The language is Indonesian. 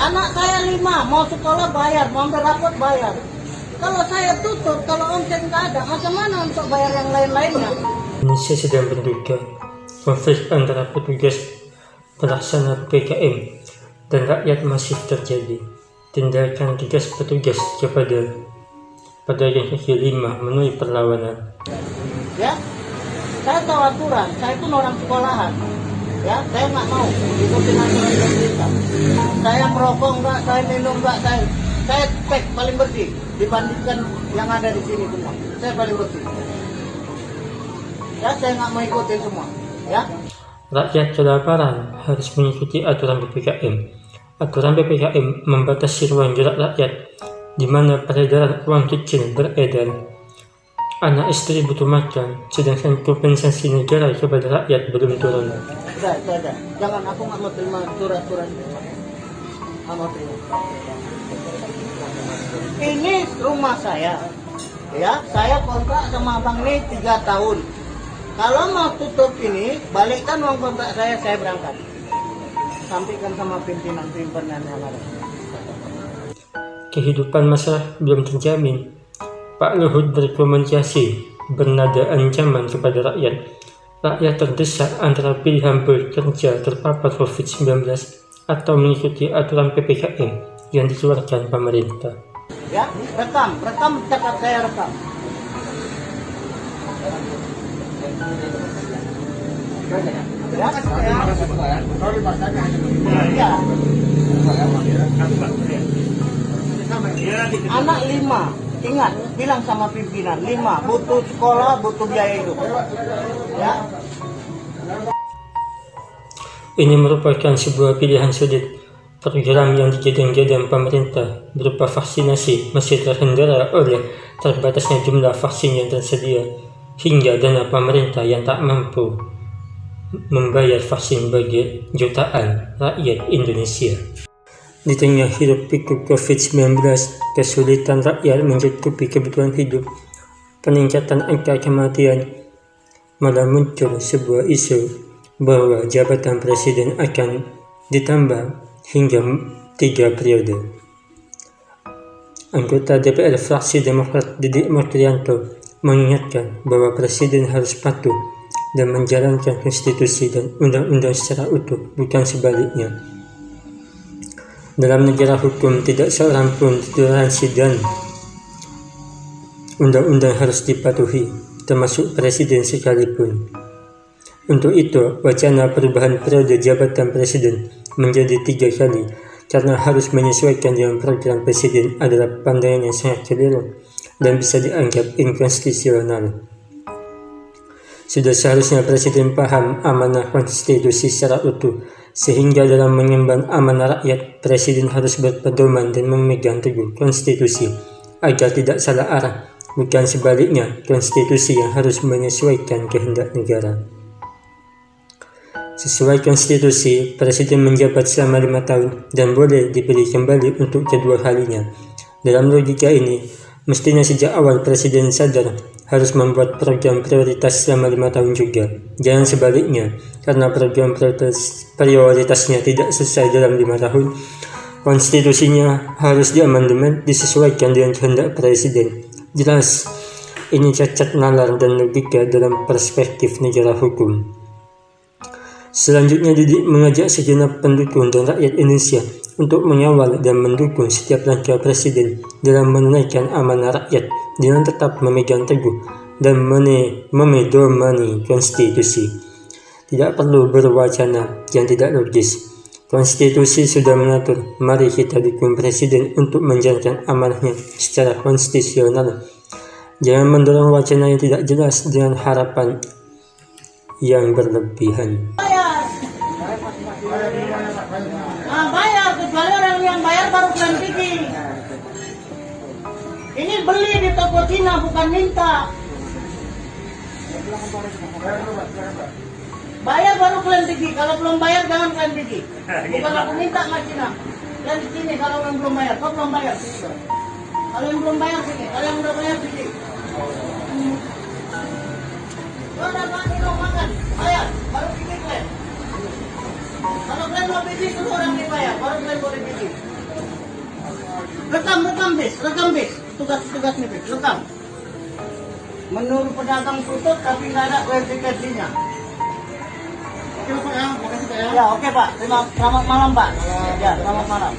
Anak saya 5, mau sekolah bayar, mau ambil rapot bayar. Kalau saya tutup, kalau omset nggak ada, macam mana untuk bayar yang lain-lainnya? Indonesia sedang menduga konflik antara petugas pelaksana PPKM dan rakyat masih terjadi. Tindakan tegas petugas kepada pedagang kaki lima menuai perlawanan. Ya, saya tahu aturan, saya pun orang sekolahan. Ya, saya nggak mau ikutin aturan pemerintah. Saya merokok nggak, saya minum nggak, saya cek paling bersih dibandingkan yang ada di sini semua. Saya paling bersih. Ya, saya nggak mau ikutin semua. Ya. Rakyat kelaparan harus mengikuti aturan PPKM. Aturan PPKM membatasi ruang gerak rakyat, di mana peredaran uang kecil beredar. Anak istri butuh makan, sedangkan kompensasi negara kepada rakyat belum turun. Sudah. Jangan, aku nggak mau terima surat-surat. Nggak mau terima. Ini rumah saya. Ya, saya kontrak sama abang ini 3 tahun. Kalau mau tutup ini, balikkan uang kontrak saya berangkat. Sampaikan sama pimpinan yang ada. Kehidupan masyarakat belum terjamin. Pak Luhut berkomunikasi bernada ancaman kepada rakyat. Rakyat terdesak antara pilihan bekerja terpapar COVID-19 atau mengikuti aturan PPKM yang dikeluarkan pemerintah. Ya, rekam cakap saya rekam. Ya. Anak 5, ingat, bilang sama pimpinan 5, butuh sekolah, butuh biaya hidup. Ya. Ini merupakan sebuah pilihan sulit. Program yang digadang-gadang pemerintah berupa vaksinasi masih terhendara oleh terbatasnya jumlah vaksin yang tersedia, hingga dana pemerintah yang tak mampu membayar vaksin bagi jutaan rakyat Indonesia. Di tengah hiruk-pikuk COVID-19, kesulitan rakyat mencukupi kebutuhan hidup, peningkatan angka kematian, malah muncul sebuah isu bahwa jabatan presiden akan ditambah hingga 3 periode. Anggota DPR fraksi Demokrat Didik Mokrianto mengingatkan bahwa presiden harus patuh dan menjalankan konstitusi dan undang-undang secara utuh, bukan sebaliknya. Dalam negara hukum, tidak seorang pun ditoleransi dan undang-undang harus dipatuhi, termasuk presiden sekalipun. Untuk itu, wacana perubahan periode jabatan presiden menjadi 3 kali karena harus menyesuaikan dengan program presiden adalah pandangan yang sangat keliru dan bisa dianggap inkonstitusional. Sudah seharusnya presiden paham amanah konstitusi secara utuh, sehingga dalam mengemban amanah rakyat, presiden harus berpedoman dan memegang teguh konstitusi agar tidak salah arah, bukan sebaliknya konstitusi yang harus menyesuaikan kehendak negara. Sesuai konstitusi, presiden menjabat selama 5 tahun dan boleh dipilih kembali untuk kedua kalinya. Dalam logika ini, mestinya sejak awal presiden sadar harus membuat program prioritas selama 5 tahun juga. Jangan sebaliknya, karena program prioritasnya tidak selesai dalam 5 tahun, konstitusinya harus diamandemen disesuaikan dengan kehendak presiden. Jelas, ini cacat nalar dan logika dalam perspektif negara hukum. Selanjutnya, Didik mengajak segenap pendukung dan rakyat Indonesia untuk mengawal dan mendukung setiap langkah presiden dalam menunaikan amanah rakyat dengan tetap memegang teguh dan memedomani konstitusi. Tidak perlu berwacana yang tidak logis. Konstitusi sudah mengatur, mari kita dukung presiden untuk menjalankan amanahnya secara konstitusional. Jangan mendorong wacana yang tidak jelas dengan harapan yang berlebihan. Bayar, kecuali orang yang bayar baru kalian bikin. Ini beli di toko Cina, bukan minta. Bayar baru kalian bikin. Kalau belum bayar jangan kalian bikin. Bukan aku minta sama Cina. Dan di sini kalau yang belum bayar, kau belum bayar. Kalau yang belum bayar sini, kalau yang udah bayar bikin. Kau dapat minum makan, bayar, baru bikin kalian. Kalau kalian mau bikin, dulu orang dibayar, baru kalian boleh bikin. rekam bis. Tugas nih bis, rekam. Menurut pedagang tutup tapi nggak ada verifikasinya. Oke Pak ya, makasih Pak ya. Ya oke Pak, selamat malam Pak. Ya selamat malam.